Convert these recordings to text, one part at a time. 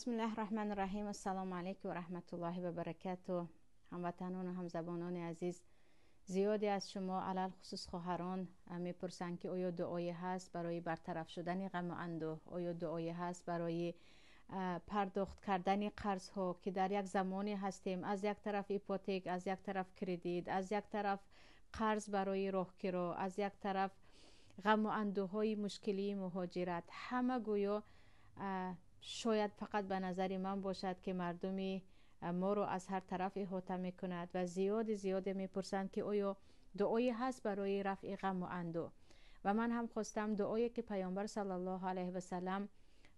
بسم الله الرحمن الرحیم. السلام علیکم و رحمت الله و برکاته. هموطنان و همزبانان عزیز، زیادی از شما علل خصوص خواهران میپرسند که آیا دعایی هست برای برطرف شدن غم و اندوه؟ آیا دعایی هست برای پرداخت کردن قرض ها که در یک زمانی هستیم از یک طرف ایپوتک، از یک طرف کردیت، از یک طرف قرض برای راهکرا، از یک طرف غم و اندوه های مشکلی مهاجرت. همه گویا شاید فقط به نظر من باشد که مردمی ما رو از هر طرف احاطه می کند و زیاد میپرسند که آیا دعایی هست برای رفع غم و اندوه؟ و من هم خواستم دعایی که پیامبر صلی الله علیه و سلم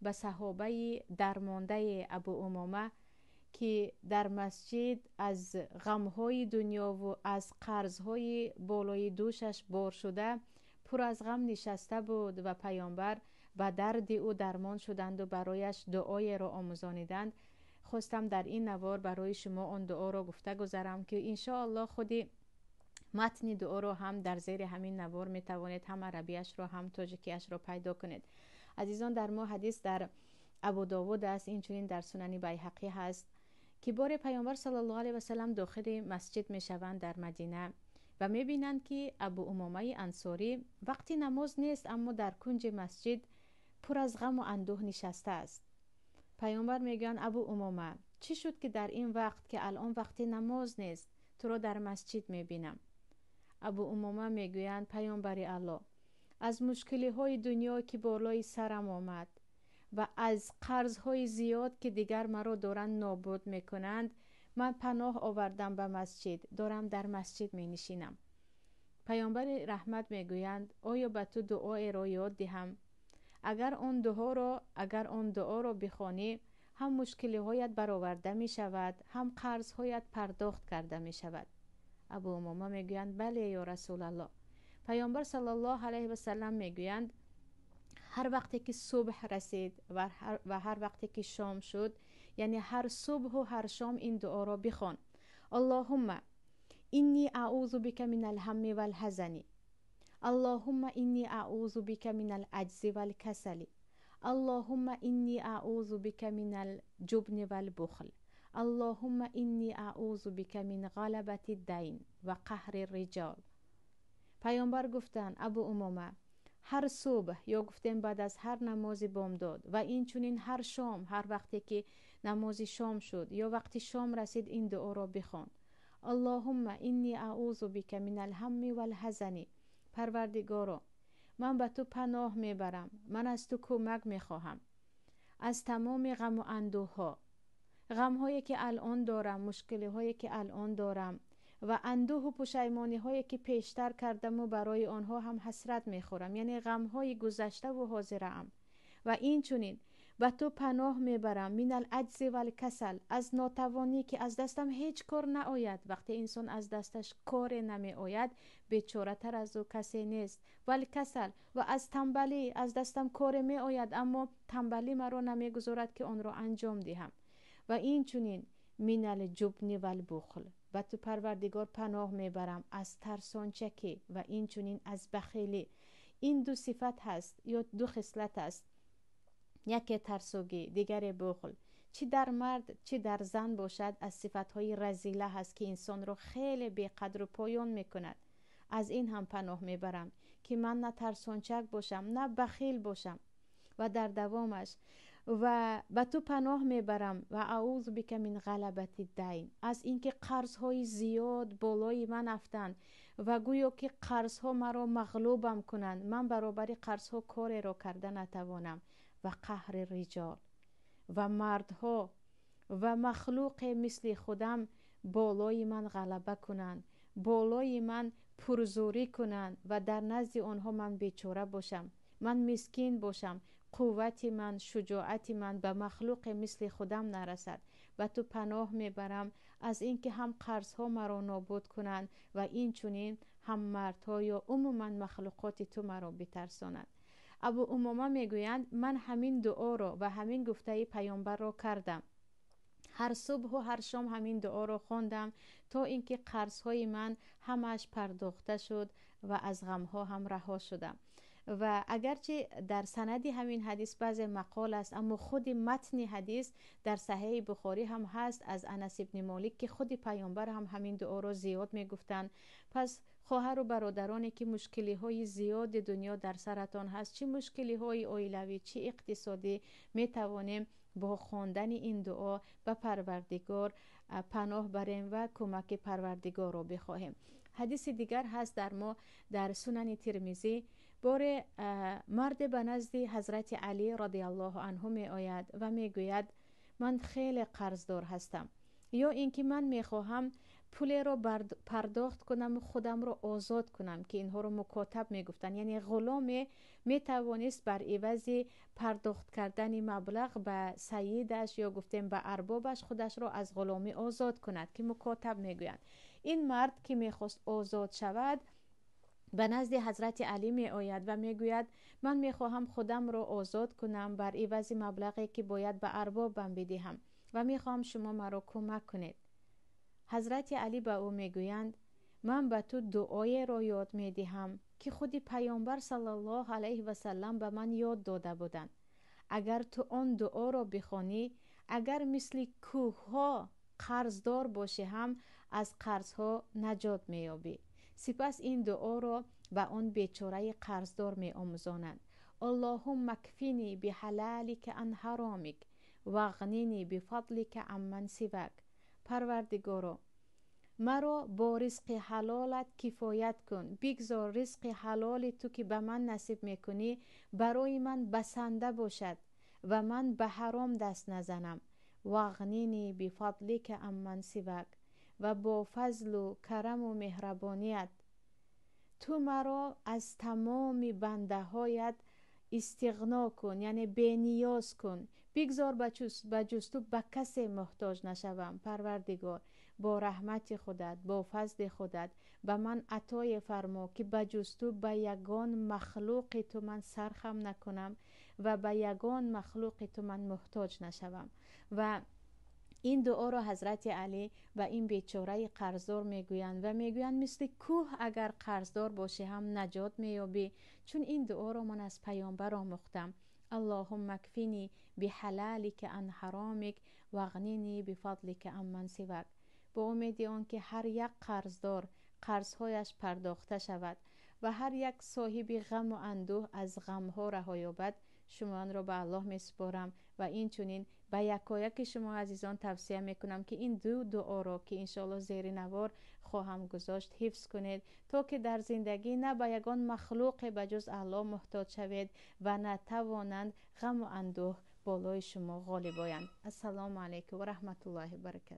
به صحابه درمانده ابو امامه که در مسجد از غمهای دنیا و از قرضهای بالای دوشش بار شده پر از غم نشسته بود و پیامبر و درد او درمان شدند و برایش دعای را آموزانیدند. خواستم در این نوار برای شما آن دعا را گفته گذارم که انشاءالله خودی متن دعا را هم در زیر همین نوار می توانید هم عربیش را هم تاجیکیش را پیدا کنید. عزیزان، در ما حدیث در ابو داود است، اینچنین در سنن بیهقی هست که بار پیامبر صلی الله علیه و سلم داخل مسجد می شوند در مدینه و می بینند که ابو امامه انصاری وقتی نماز نیست اما در کنج مسجد پر از غم و اندوه نشسته است. پیامبر میگن ابو امامه چی شد که در این وقت که الان وقتی نماز نیست تو را در مسجد میبینم؟ ابو امامه میگویند پیامبر الله، از مشکلی های دنیا که بالای سرم آمد و از قرض های زیاد که دیگر مرا دارند نابود میکنند من پناه آوردم به مسجد، دارم در مسجد می نشینم. پیامبر رحمت میگویند آیا به تو دعای را یاد دهم؟ اگر آن دعا را بخوانی هم مشکلی هایت برآورده می شود، هم قرض هایت پرداخت کرده می شود. ابو امامه میگویند بله یا رسول الله. پیامبر صلی الله علیه و سلم میگویند هر وقتی که صبح رسید و هر وقتی که شام شد، یعنی هر صبح و هر شام این دعا را بخوان: اللهم اینی اعوذ بک من الهم والحزن، اللهم اینی اعوذ بک من العجز والکسل، اللهم اینی اعوذ بک من الجبن والبخل، اللهم اینی اعوذ بک من غلبة الدین و قهر الرجال. پیامبر گفتند ابو امامه هر صبح یا گفتیم بعد از هر نماز بامداد و این چونین هر شام، هر وقتی که نماز شام شد یا وقتی شام رسید این دعا را بخوان: اللهم اینی اعوذ بک من الهم والحزن، پروردگارا من به تو پناه میبرم، من از تو کمک میخواهم از تمام غم و اندوه ها، غم هایی که الان دارم، مشکلی هایی که الان دارم و اندوه و پشیمانی هایی که پیشتر کردم و برای آنها هم حسرت میخورم، یعنی غم های گذشته و حاضرم. و این چونین به تو پناه میبرم من العجز والکسل، از ناتوانی که از دستم هیچ کار نآید. وقتی انسان از دستش کار نمی آید بیچاره تر از او کسی نیست. والکسل، و از تنبلی، از دستم کار می آید اما تنبلی مرا نمیگذارد که آن را انجام دهم. و این چونین من الجبن والبخل، و تو پروردگار پناه میبرم از ترسانچکی و این چونین از بخیلی. این دو صفت هست یا دو خصلت است، یکی ترسوگی، دیگر بخل. چی در مرد چی در زن باشد از صفتهای رذیله هست که انسان رو خیلی بیقدر و پایان میکند. از این هم پناه میبرم که من نه ترسانچک باشم نه بخیل باشم. و در دوامش و به تو پناه میبرم و اعوذ بک من غلبة الدین، از اینکه قرض های زیاد بالای من افتند و گویا که قرض ها مرا مغلوبم کنند، من برابر قرض ها کاری را کرده نتوانم. و قهر رجال، و مردها و مخلوق مثل خودم بالای من غلبه کنند، بالای من پرزوری کنند و در نزد آنها من بیچاره باشم، من مسکین باشم، قوت من، شجاعت من به مخلوق مثل خودم نرسد. و تو پناه میبرم از اینکه هم قرضها مرا نابود کنند و این چونین هم مردها یا عموما مخلوقات تو مرا بترسانند. ابو امامه میگویند من همین دعا را و همین گفته پیامبر را کردم، هر صبح و هر شام همین دعا را خواندم تا اینکه قرض های من همش پرداخته شد و از غم ها هم رها شدم. و اگرچه در سند همین حدیث بعض مقال است، اما خود متن حدیث در صحیح بخاری هم هست از انس ابن مالک که خود پیامبر هم همین دعا رو زیاد میگفتن. پس خواهر و برادرانی که مشکلی های زیاد دنیا در سرتان هست، چه مشکلی های اولیوی چه اقتصادی، می توانیم با خواندن این دعا به پروردگار پناه بریم و کمک پروردگار رو بخواهیم. حدیث دیگر هست در سنن ترمذی، بار مرد به نزد حضرت علی رضی الله عنه می آید و می گوید من خیلی قرضدار هستم، یا اینکه من می خواهم پول رو پرداخت کنم و خودم رو آزاد کنم، که اینها رو مکاتب می گفتن، یعنی غلام می توانست بر عوض پرداخت کردن مبلغ به سیدش یا گفتیم به اربابش خودش رو از غلامی آزاد کند، که مکاتب می گویند. این مرد که می خواست آزاد شود به نزد حضرت علی می آید و می گوید من می خواهم خودم را آزاد کنم بر عوض مبلغی که باید به اربابم بدهم و می خواهم شما مرا کمک کنید. حضرت علی به او می گویند من به تو دعای را یاد می دهم که خودی پیامبر صلی الله علیه و سلم به من یاد داده بودند. اگر تو آن دعا را بخوانی، اگر مثل کوه ها قرضدار باشی هم از قرضها نجات می یابی. سپس این دعا را به آن بیچاره قرضدار می آموزانند. اللهم اکفینی بحلالک عن حرامک واغنینی بفضلک عمن سواک. پروردگارا مرا با رزق حلالت کفایت کن، بگذار رزق حلال تو که به من نصیب میکنی برای من بسنده باشد و من به حرام دست نزنم. واغنینی بفضلک عمن سواک، و با فضل و کرم و مهربانیت تو مرا از تمام بنده هایت استغنا کن، یعنی بی نیاز کن. بگذار به جز تو به کسی محتاج نشوم. پروردگار با رحمت خودت، با فضل خودت به من عطای فرما که به جز تو به یگان مخلوق تو من سرخم نکنم و به یگان مخلوق تو من محتاج نشوم. و این دعا را حضرت علی و این بیچاره قرضدار میگویند و میگویند مثل کوه اگر قرضدار باشی هم نجات مییابی، چون این دعا را من از پیامبر آموختم. اللهم اکفینی بحلالک عن حرامک واغنینی بفضلک عمن سواک. با امید آنکه هر یک قرضدار قرضهایش پرداخته شود و هر یک صاحب غم و اندوه از غمها رها یابد، شما را به الله میسپارم و این چنین به یکایک شما عزیزان توصیه میکنم که این دعا را که انشاءالله زیر نوار خواهم گذاشت حفظ کنید، تا که در زندگی نه به یگان مخلوق بجز الله محتاج شوید و نه توانند غم و اندوه بالای شما غالب آیند. السلام علیکم و رحمت الله و برکاته.